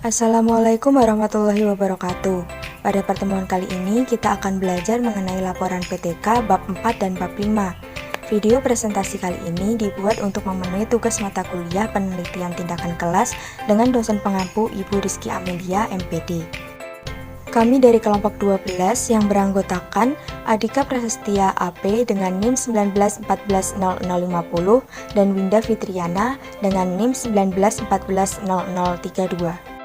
Assalamualaikum warahmatullahi wabarakatuh. Pada pertemuan kali ini kita akan belajar mengenai laporan PTK bab 4 dan bab 5. Video presentasi kali ini dibuat untuk memenuhi tugas mata kuliah penelitian tindakan kelas dengan dosen pengampu Ibu Rizky Amelia, MPD. Kami dari kelompok 12 yang beranggotakan Adika Prasestia AP dengan NIM 19140050 dan Winda Fitriana dengan NIM 19140032.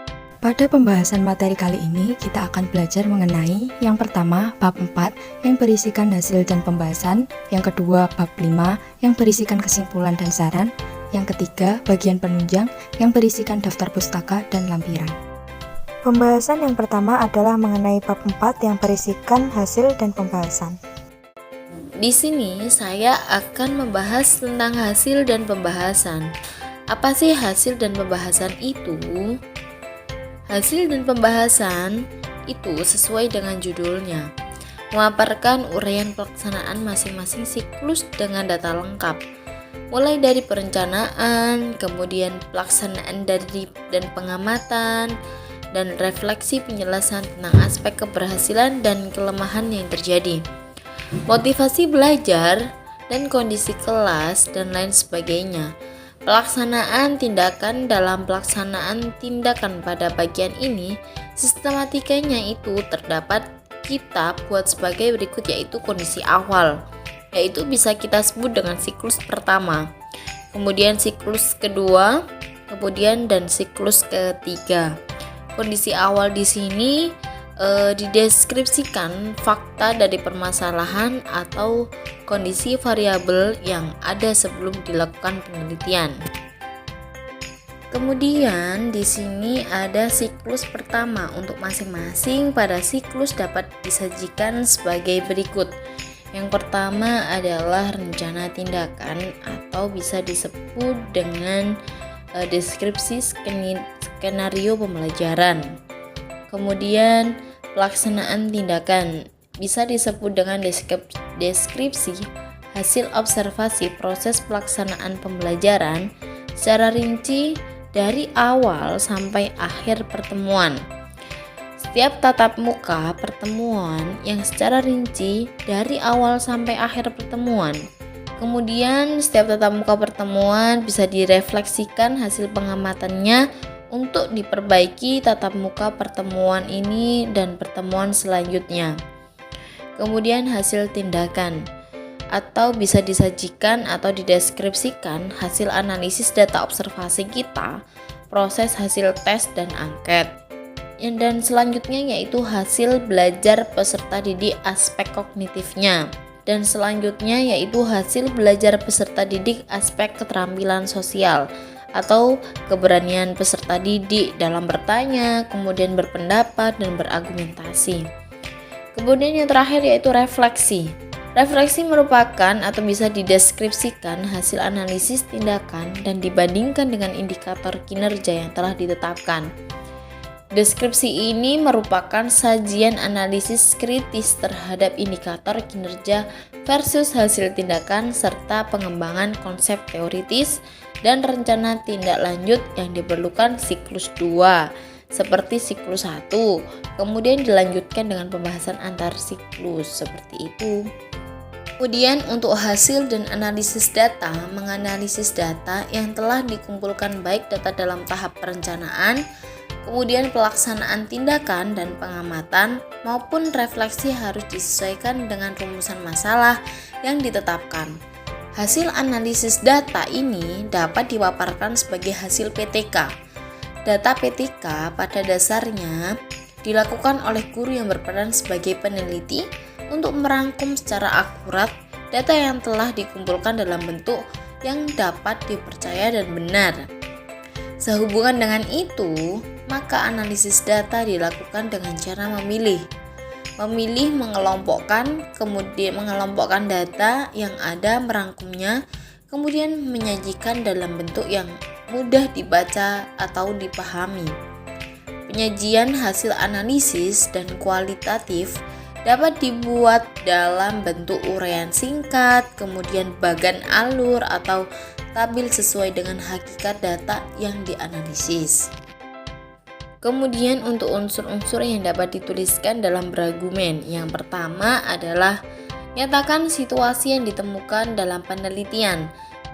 Pada pembahasan materi kali ini, kita akan belajar mengenai yang pertama, bab 4 yang berisikan hasil dan pembahasan, yang kedua, bab 5 yang berisikan kesimpulan dan saran, yang ketiga, bagian penunjang yang berisikan daftar pustaka dan lampiran. Pembahasan yang pertama adalah mengenai bab 4 yang berisikan hasil dan pembahasan. Di sini saya akan membahas tentang hasil dan pembahasan. Apa sih hasil dan pembahasan itu? Hasil dan pembahasan itu sesuai dengan judulnya, memaparkan uraian pelaksanaan masing-masing siklus dengan data lengkap, mulai dari perencanaan, kemudian pelaksanaan dan pengamatan, dan refleksi penjelasan tentang aspek keberhasilan dan kelemahan yang terjadi, motivasi belajar, dan kondisi kelas, dan lain sebagainya. Pelaksanaan tindakan dalam pelaksanaan tindakan pada bagian ini, sistematikanya itu terdapat kita buat sebagai berikut, yaitu kondisi awal, yaitu bisa kita sebut dengan siklus pertama, kemudian siklus kedua, kemudian dan siklus ketiga. Kondisi awal di sini dideskripsikan fakta dari permasalahan atau kondisi variabel yang ada sebelum dilakukan penelitian. Kemudian di sini ada siklus pertama. Untuk masing-masing pada siklus dapat disajikan sebagai berikut. Yang pertama adalah rencana tindakan atau bisa disebut dengan deskripsi skenario pembelajaran. Kemudian pelaksanaan tindakan bisa disebut dengan deskripsi hasil observasi proses pelaksanaan pembelajaran secara rinci dari awal sampai akhir pertemuan. Setiap tatap muka pertemuan yang secara rinci dari awal sampai akhir pertemuan. Kemudian setiap tatap muka pertemuan bisa direfleksikan hasil pengamatannya untuk diperbaiki tatap muka pertemuan ini dan pertemuan selanjutnya. Kemudian hasil tindakan atau bisa disajikan atau dideskripsikan hasil analisis data observasi kita, proses hasil tes dan angket. Dan selanjutnya yaitu hasil belajar peserta didik aspek kognitifnya. Dan selanjutnya yaitu hasil belajar peserta didik aspek keterampilan sosial atau keberanian peserta didik dalam bertanya, kemudian berpendapat dan berargumentasi. Kemudian yang terakhir yaitu refleksi. Refleksi merupakan atau bisa dideskripsikan hasil analisis tindakan dan dibandingkan dengan indikator kinerja yang telah ditetapkan. Deskripsi ini merupakan sajian analisis kritis terhadap indikator kinerja versus hasil tindakan serta pengembangan konsep teoritis dan rencana tindak lanjut yang diperlukan siklus 2 seperti siklus 1, kemudian dilanjutkan dengan pembahasan antar siklus seperti itu. Kemudian untuk hasil dan analisis data, menganalisis data yang telah dikumpulkan baik data dalam tahap perencanaan, kemudian pelaksanaan tindakan dan pengamatan maupun refleksi harus disesuaikan dengan rumusan masalah yang ditetapkan. Hasil analisis data ini dapat dipaparkan sebagai hasil PTK. Data PTK pada dasarnya dilakukan oleh guru yang berperan sebagai peneliti untuk merangkum secara akurat data yang telah dikumpulkan dalam bentuk yang dapat dipercaya dan benar. Sehubungan dengan itu, maka analisis data dilakukan dengan cara memilih mengelompokkan data yang ada, merangkumnya, kemudian menyajikan dalam bentuk yang mudah dibaca atau dipahami. Penyajian hasil analisis dan kualitatif dapat dibuat dalam bentuk uraian singkat, kemudian bagan alur atau tabel sesuai dengan hakikat data yang dianalisis. Kemudian untuk unsur-unsur yang dapat dituliskan dalam berargumen, yang pertama adalah nyatakan situasi yang ditemukan dalam penelitian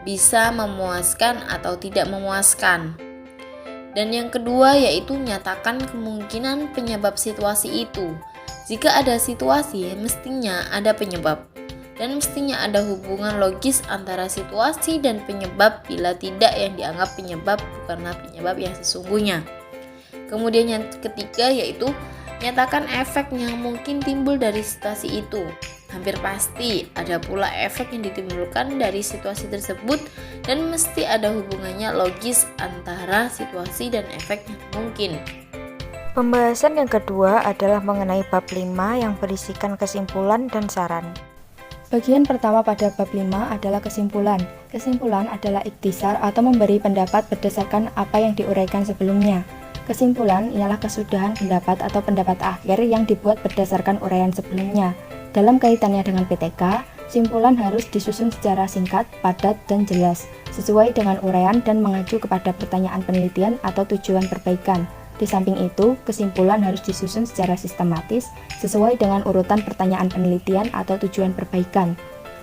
bisa memuaskan atau tidak memuaskan. Dan yang kedua yaitu nyatakan kemungkinan penyebab situasi itu. Jika ada situasi, mestinya ada penyebab. Dan mestinya ada hubungan logis antara situasi dan penyebab. Bila tidak, yang dianggap penyebab bukanlah penyebab yang sesungguhnya. Kemudian yang ketiga yaitu nyatakan efek yang mungkin timbul dari situasi itu. Hampir pasti ada pula efek yang ditimbulkan dari situasi tersebut dan mesti ada hubungannya logis antara situasi dan efek yang mungkin. Pembahasan yang kedua adalah mengenai bab 5 yang berisikan kesimpulan dan saran. Bagian pertama pada bab 5 adalah kesimpulan. Kesimpulan adalah ikhtisar atau memberi pendapat berdasarkan apa yang diuraikan sebelumnya. Kesimpulan ialah kesudahan pendapat atau pendapat akhir yang dibuat berdasarkan uraian sebelumnya. Dalam kaitannya dengan PTK, simpulan harus disusun secara singkat, padat, dan jelas, sesuai dengan uraian dan mengacu kepada pertanyaan penelitian atau tujuan perbaikan. Di samping itu, kesimpulan harus disusun secara sistematis, sesuai dengan urutan pertanyaan penelitian atau tujuan perbaikan.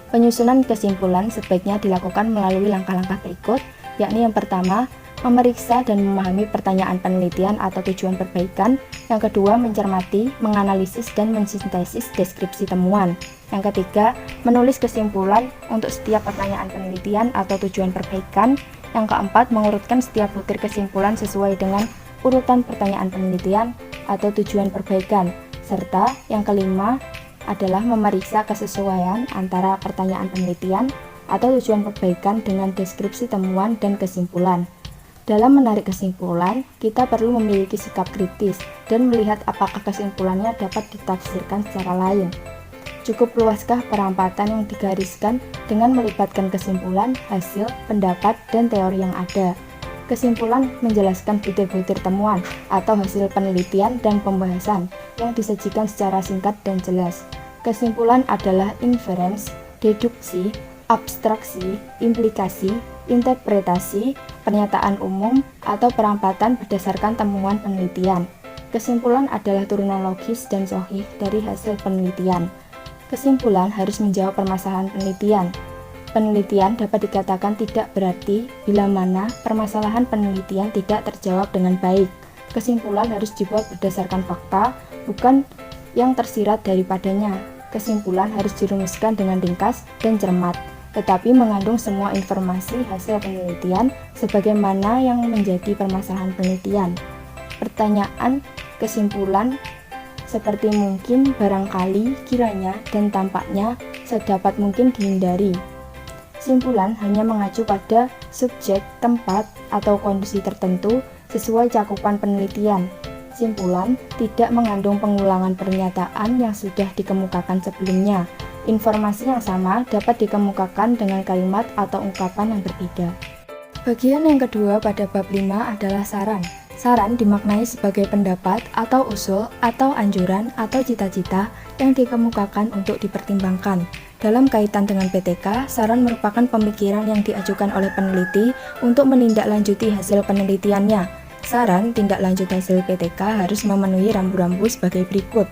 Penyusunan kesimpulan sebaiknya dilakukan melalui langkah-langkah berikut, yakni yang pertama, memeriksa dan memahami pertanyaan penelitian atau tujuan perbaikan. Yang kedua, mencermati, menganalisis, dan mensintesis deskripsi temuan. Yang ketiga, menulis kesimpulan untuk setiap pertanyaan penelitian atau tujuan perbaikan. Yang keempat, mengurutkan setiap butir kesimpulan sesuai dengan urutan pertanyaan penelitian atau tujuan perbaikan. Serta yang kelima adalah memeriksa kesesuaian antara pertanyaan penelitian atau tujuan perbaikan dengan deskripsi temuan dan kesimpulan. Dalam menarik kesimpulan, kita perlu memiliki sikap kritis dan melihat apakah kesimpulannya dapat ditafsirkan secara lain. Cukup luaskah perampatan yang digariskan dengan melibatkan kesimpulan, hasil, pendapat, dan teori yang ada? Kesimpulan menjelaskan butir-butir temuan atau hasil penelitian dan pembahasan yang disajikan secara singkat dan jelas. Kesimpulan adalah inference, deduksi, abstraksi, implikasi, interpretasi, pernyataan umum, atau perampatan berdasarkan temuan penelitian. Kesimpulan adalah turunan logis dan sahih dari hasil penelitian. Kesimpulan harus menjawab permasalahan penelitian. Penelitian dapat dikatakan tidak berarti bila mana permasalahan penelitian tidak terjawab dengan baik. Kesimpulan harus dibuat berdasarkan fakta, bukan yang tersirat daripadanya. Kesimpulan harus dirumuskan dengan ringkas dan cermat, tetapi mengandung semua informasi hasil penelitian sebagaimana yang menjadi permasalahan penelitian. Pertanyaan kesimpulan seperti mungkin, barangkali, kiranya, dan tampaknya sedapat mungkin dihindari. Simpulan hanya mengacu pada subjek, tempat, atau kondisi tertentu sesuai cakupan penelitian. Simpulan tidak mengandung pengulangan pernyataan yang sudah dikemukakan sebelumnya. Informasi yang sama dapat dikemukakan dengan kalimat atau ungkapan yang berbeda. Bagian yang kedua pada bab 5 adalah saran. Saran dimaknai sebagai pendapat atau usul atau anjuran atau cita-cita yang dikemukakan untuk dipertimbangkan. Dalam kaitan dengan PTK, saran merupakan pemikiran yang diajukan oleh peneliti untuk menindaklanjuti hasil penelitiannya. Saran tindak lanjut hasil PTK harus memenuhi rambu-rambu sebagai berikut.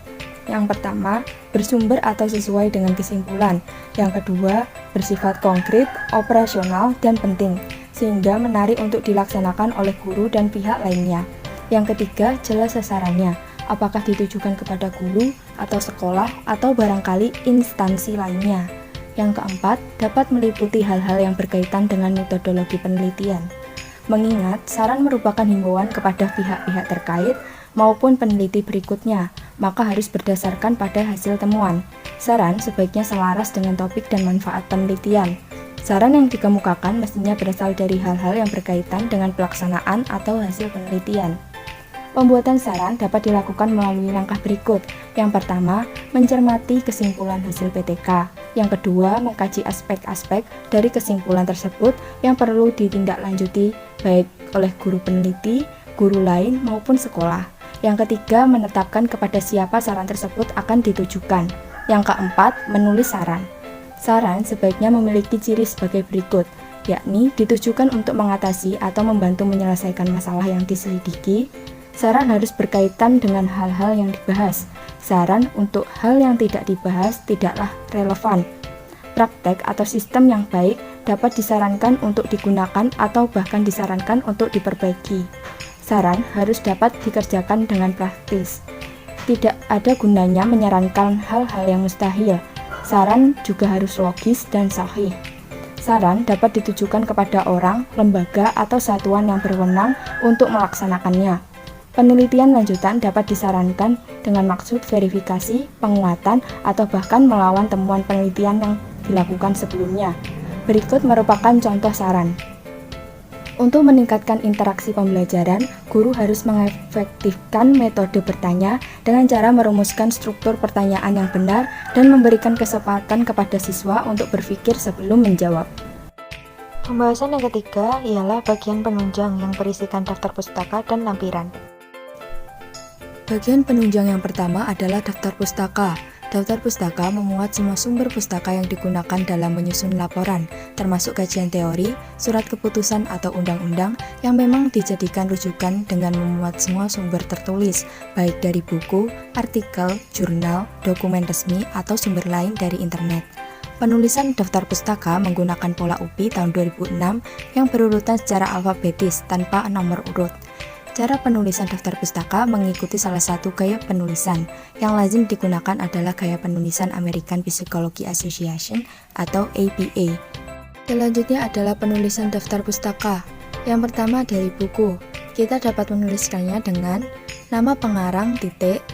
Yang pertama, bersumber atau sesuai dengan kesimpulan. Yang kedua, bersifat konkret, operasional, dan penting, sehingga menarik untuk dilaksanakan oleh guru dan pihak lainnya. Yang ketiga, jelas sasarannya, apakah ditujukan kepada guru, atau sekolah, atau barangkali instansi lainnya. Yang keempat, dapat meliputi hal-hal yang berkaitan dengan metodologi penelitian. Mengingat, saran merupakan himbauan kepada pihak-pihak terkait maupun peneliti berikutnya, maka harus berdasarkan pada hasil temuan. Saran sebaiknya selaras dengan topik dan manfaat penelitian. Saran yang dikemukakan mestinya berasal dari hal-hal yang berkaitan dengan pelaksanaan atau hasil penelitian. Pembuatan saran dapat dilakukan melalui langkah berikut. Yang pertama, mencermati kesimpulan hasil PTK. Yang kedua, mengkaji aspek-aspek dari kesimpulan tersebut yang perlu ditindaklanjuti baik oleh guru peneliti, guru lain, maupun sekolah. Yang ketiga, menetapkan kepada siapa saran tersebut akan ditujukan. Yang keempat, menulis saran. Saran sebaiknya memiliki ciri sebagai berikut, yakni ditujukan untuk mengatasi atau membantu menyelesaikan masalah yang diselidiki, Saran harus berkaitan dengan hal-hal yang dibahas. Saran untuk hal yang tidak dibahas tidaklah relevan. Praktek atau sistem yang baik dapat disarankan untuk digunakan atau bahkan disarankan untuk diperbaiki. Saran harus dapat dikerjakan dengan praktis. Tidak ada gunanya menyarankan hal-hal yang mustahil. Saran juga harus logis dan sahih. Saran dapat ditujukan kepada orang, lembaga, atau satuan yang berwenang untuk melaksanakannya. Penelitian lanjutan dapat disarankan dengan maksud verifikasi, penguatan, atau bahkan melawan temuan penelitian yang dilakukan sebelumnya. Berikut merupakan contoh saran. Untuk meningkatkan interaksi pembelajaran, guru harus mengefektifkan metode bertanya dengan cara merumuskan struktur pertanyaan yang benar dan memberikan kesempatan kepada siswa untuk berpikir sebelum menjawab. Pembahasan yang ketiga ialah bagian penunjang yang berisikan daftar pustaka dan lampiran. Bagian penunjang yang pertama adalah daftar pustaka. Daftar pustaka memuat semua sumber pustaka yang digunakan dalam menyusun laporan, termasuk kajian teori, surat keputusan atau undang-undang yang memang dijadikan rujukan dengan memuat semua sumber tertulis, baik dari buku, artikel, jurnal, dokumen resmi, atau sumber lain dari internet. Penulisan daftar pustaka menggunakan pola UPI tahun 2006 yang berurutan secara alfabetis tanpa nomor urut. Cara penulisan daftar pustaka mengikuti salah satu gaya penulisan. Yang lazim digunakan adalah gaya penulisan American Psychology Association atau APA. Selanjutnya adalah penulisan daftar pustaka. Yang pertama dari buku. Kita dapat menuliskannya dengan nama pengarang titik,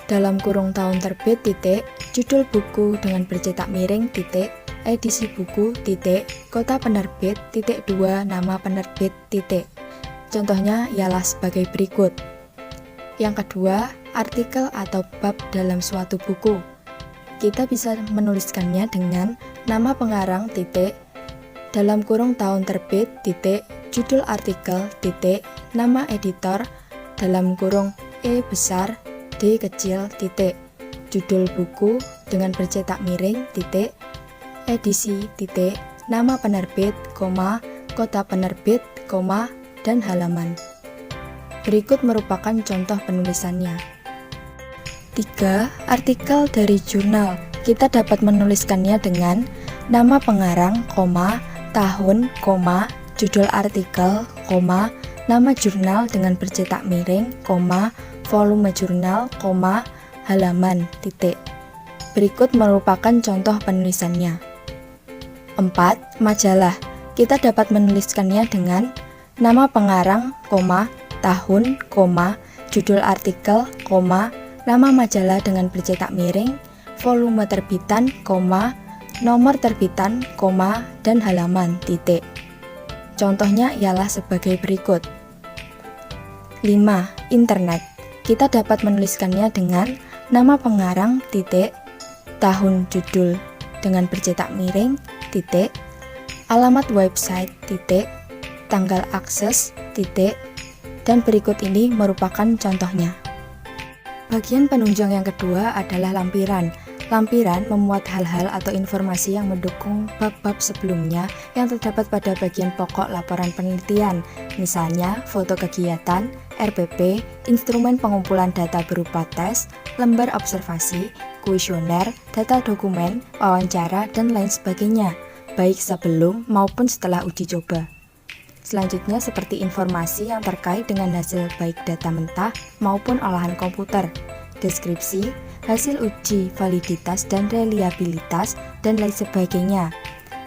dalam kurung tahun terbit titik, judul buku dengan bercetak miring titik, edisi buku titik, kota penerbit titik 2, nama penerbit titik. Contohnya ialah sebagai berikut. Yang kedua, artikel atau bab dalam suatu buku. Kita bisa menuliskannya dengan nama pengarang titik, dalam kurung tahun terbit titik, judul artikel titik, nama editor, dalam kurung E besar, D kecil titik, judul buku dengan bercetak miring titik, edisi titik, nama penerbit, kota penerbit, dan halaman. Berikut merupakan contoh penulisannya. 3. Artikel dari jurnal. Kita dapat menuliskannya dengan nama pengarang, tahun, judul artikel, nama jurnal dengan bercetak miring, volume jurnal, halaman, titik. Berikut merupakan contoh penulisannya. 4. Majalah. Kita dapat menuliskannya dengan nama pengarang, tahun, judul artikel, nama majalah dengan bercetak miring, volume terbitan, nomor terbitan, dan halaman, titik. Contohnya ialah sebagai berikut. 5. Internet. Kita dapat menuliskannya dengan nama pengarang, titik, tahun judul dengan bercetak miring, titik, alamat website, titik, tanggal akses, titik, dan berikut ini merupakan contohnya. Bagian penunjang yang kedua adalah lampiran. Lampiran memuat hal-hal atau informasi yang mendukung bab-bab sebelumnya yang terdapat pada bagian pokok laporan penelitian, misalnya foto kegiatan, RPP, instrumen pengumpulan data berupa tes, lembar observasi, kuesioner, data dokumen, wawancara, dan lain sebagainya, baik sebelum maupun setelah uji coba. Selanjutnya seperti informasi yang terkait dengan hasil baik data mentah maupun olahan komputer, deskripsi, hasil uji validitas dan reliabilitas, dan lain sebagainya.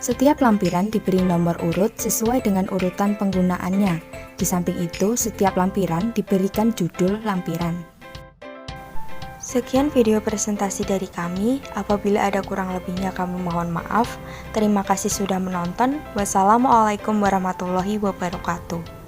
Setiap lampiran diberi nomor urut sesuai dengan urutan penggunaannya. Di samping itu, setiap lampiran diberikan judul lampiran. Sekian video presentasi dari kami. Apabila ada kurang lebihnya kami mohon maaf. Terima kasih sudah menonton. Wassalamualaikum warahmatullahi wabarakatuh.